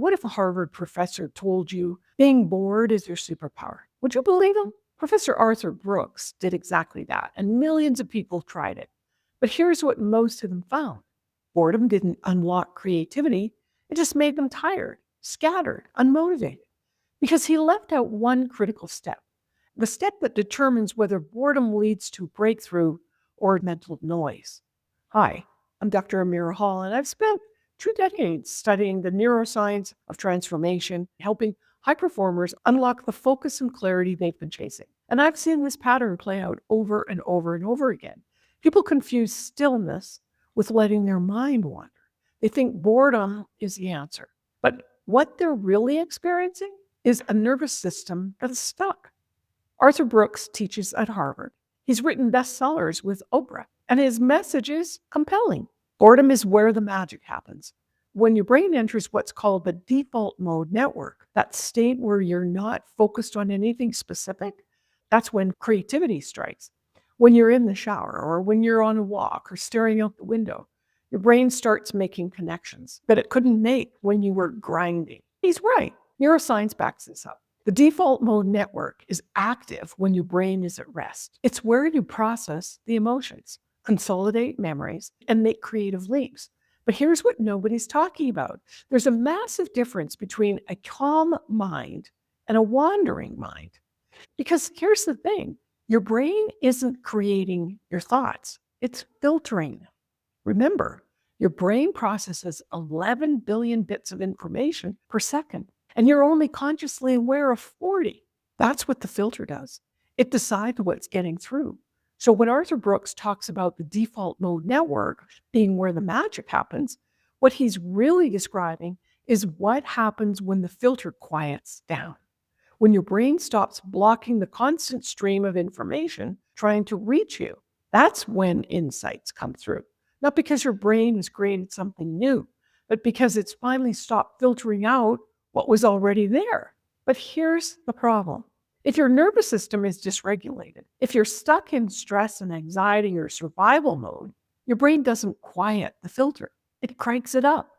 what if a Harvard professor told you being bored is your superpower? Would you believe him? Professor Arthur Brooks did exactly that, and millions of people tried it. But here's what most of them found. Boredom didn't unlock creativity. It just made them tired, scattered, unmotivated. Because he left out one critical step, the step that determines whether boredom leads to breakthrough or mental noise. Hi, I'm Dr. Amirah Hall, and I've spent 2 decades studying the neuroscience of transformation, helping high performers unlock the focus and clarity they've been chasing. And I've seen this pattern play out over and over and over again. People confuse stillness with letting their mind wander. They think boredom is the answer. But what they're really experiencing is a nervous system that is stuck. Arthur Brooks teaches at Harvard. He's written bestsellers with Oprah, and his message is compelling. Boredom is where the magic happens. When your brain enters what's called the default mode network, that state where you're not focused on anything specific, that's when creativity strikes. When you're in the shower or when you're on a walk or staring out the window, your brain starts making connections that it couldn't make when you were grinding. He's right. Neuroscience backs this up. The default mode network is active when your brain is at rest. It's where you process the emotions, consolidate memories, and make creative leaps. But here's what nobody's talking about. There's a massive difference between a calm mind and a wandering mind. Because here's the thing, your brain isn't creating your thoughts, it's filtering them. Remember, your brain processes 11 billion bits of information per second, and you're only consciously aware of 40. That's what the filter does. It decides what's getting through. So when Arthur Brooks talks about the default mode network being where the magic happens, what he's really describing is what happens when the filter quiets down. When your brain stops blocking the constant stream of information trying to reach you, that's when insights come through. Not because your brain has created something new, but because it's finally stopped filtering out what was already there. But here's the problem. If your nervous system is dysregulated, if you're stuck in stress and anxiety or survival mode, your brain doesn't quiet the filter. It cranks it up.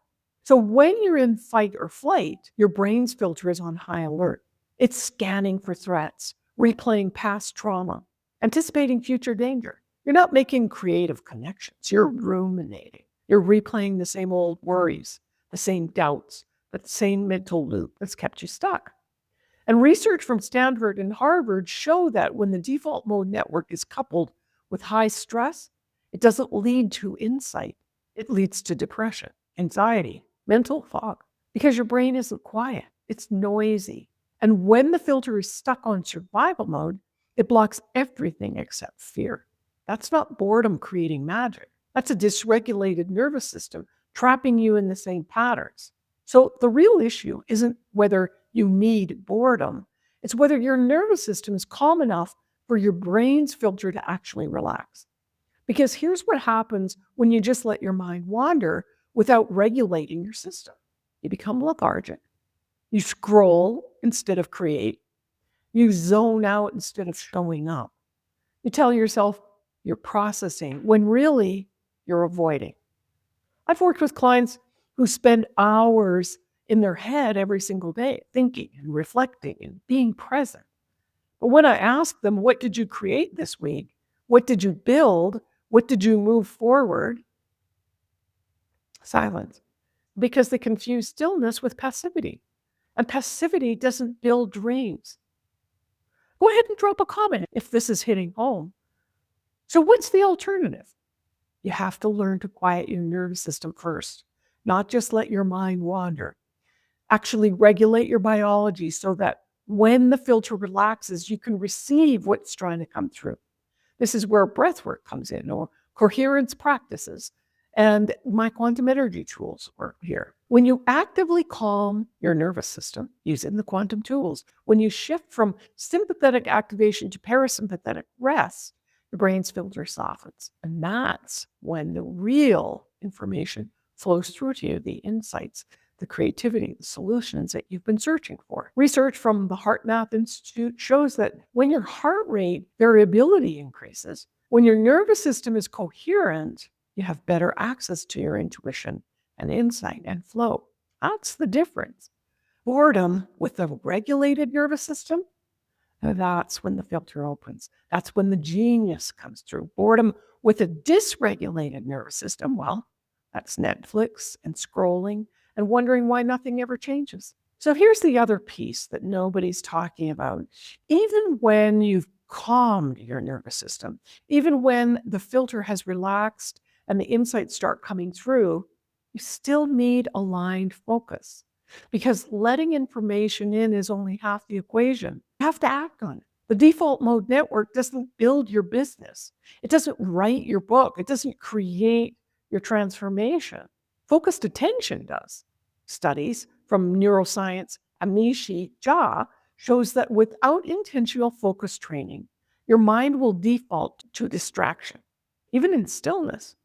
So when you're in fight or flight, your brain's filter is on high alert. It's scanning for threats, replaying past trauma, anticipating future danger. You're not making creative connections. You're ruminating. You're replaying the same old worries, the same doubts, the same mental loop that's kept you stuck. And research from Stanford and Harvard show that when the default mode network is coupled with high stress, it doesn't lead to insight. It leads to depression, anxiety, mental fog, because your brain isn't quiet. It's noisy. And when the filter is stuck on survival mode, it blocks everything except fear. That's not boredom creating magic. That's a dysregulated nervous system trapping you in the same patterns. So the real issue isn't whether you need boredom. It's whether your nervous system is calm enough for your brain's filter to actually relax. Because here's what happens when you just let your mind wander without regulating your system. You become lethargic. You scroll instead of create. You zone out instead of showing up. You tell yourself you're processing when really you're avoiding. I've worked with clients who spend hours in their head every single day, thinking and reflecting and being present. But when I ask them, what did you create this week? What did you build? What did you move forward? Silence. Because they confuse stillness with passivity. And passivity doesn't build dreams. Go ahead and drop a comment if this is hitting home. So what's the alternative? You have to learn to quiet your nervous system first, not just let your mind wander. Actually regulate your biology so that when the filter relaxes, you can receive what's trying to come through. This is where breath work comes in, or coherence practices, and my quantum energy tools work here. When you actively calm your nervous system using the quantum tools, when you shift from sympathetic activation to parasympathetic rest, your brain's filter softens. And that's when the real information flows through to you, the insights, the creativity, the solutions that you've been searching for. Research from the HeartMath Institute shows that when your heart rate variability increases, when your nervous system is coherent, you have better access to your intuition and insight and flow. That's the difference. Boredom with a regulated nervous system, that's when the filter opens. That's when the genius comes through. Boredom with a dysregulated nervous system, well, that's Netflix and scrolling and wondering why nothing ever changes. So here's the other piece that nobody's talking about. Even when you've calmed your nervous system, even when the filter has relaxed and the insights start coming through, you still need aligned focus. Because letting information in is only half the equation. You have to act on it. The default mode network doesn't build your business. It doesn't write your book. It doesn't create your transformation. Focused attention does. Studies from Neuroscience, Amirah shows that without intentional focus training, your mind will default to distraction, even in stillness.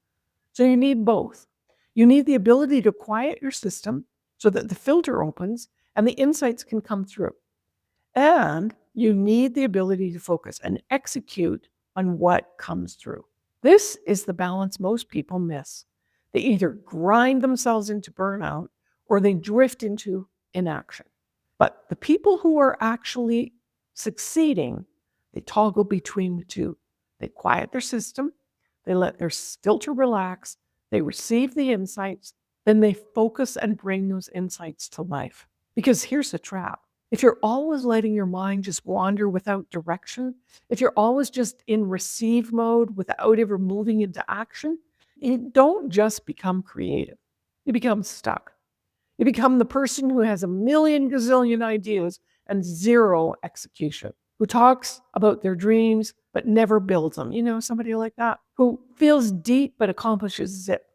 So you need both. You need the ability to quiet your system so that the filter opens and the insights can come through. And you need the ability to focus and execute on what comes through. This is the balance most people miss. They either grind themselves into burnout or they drift into inaction. But the people who are actually succeeding, they toggle between the two. They quiet their system, they let their filter relax, they receive the insights, then they focus and bring those insights to life. Because here's the trap. If you're always letting your mind just wander without direction, if you're always just in receive mode without ever moving into action, you don't just become creative. You become stuck. You become the person who has a million gazillion ideas and zero execution, who talks about their dreams but never builds them. You know, somebody like that, who feels deep but accomplishes zip.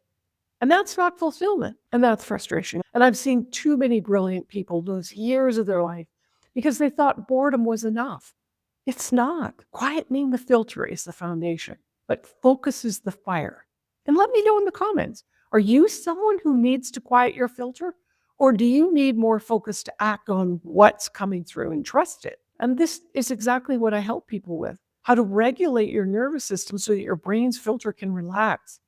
And that's not fulfillment, and that's frustration. And I've seen too many brilliant people lose years of their life because they thought boredom was enough. It's not. Quietening the filter is the foundation, but focus is the fire. And let me know in the comments, are you someone who needs to quiet your filter? Or do you need more focus to act on what's coming through and trust it? And this is exactly what I help people with. How to regulate your nervous system so that your brain's filter can relax.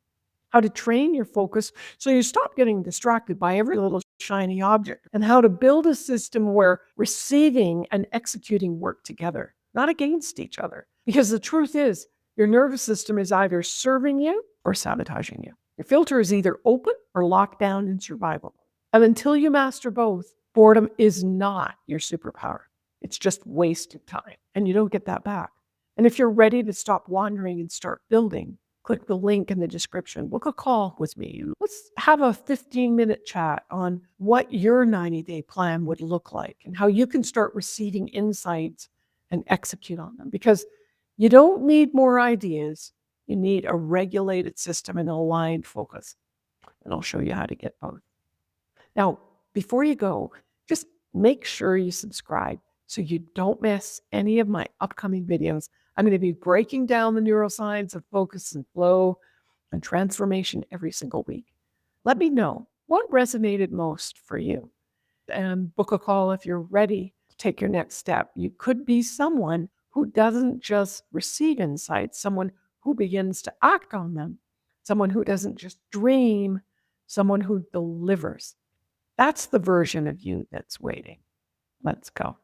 How to train your focus so you stop getting distracted by every little shiny object. And how to build a system where receiving and executing work together, not against each other. Because the truth is, your nervous system is either serving you or sabotaging you. Your filter is either open or locked down in survival. And until you master both, boredom is not your superpower. It's just wasted time, and you don't get that back. And if you're ready to stop wandering and start building, click the link in the description. Book a call with me. Let's have a 15-minute chat on what your 90-day plan would look like and how you can start receiving insights and execute on them. Because you don't need more ideas. You need a regulated system and aligned focus. And I'll show you how to get both. Now, before you go, just make sure you subscribe so you don't miss any of my upcoming videos. I'm going to be breaking down the neuroscience of focus and flow and transformation every single week. Let me know what resonated most for you. And book a call if you're ready to take your next step. You could be someone who doesn't just receive insights, someone who begins to act on them, someone who doesn't just dream, someone who delivers. That's the version of you that's waiting. Let's go.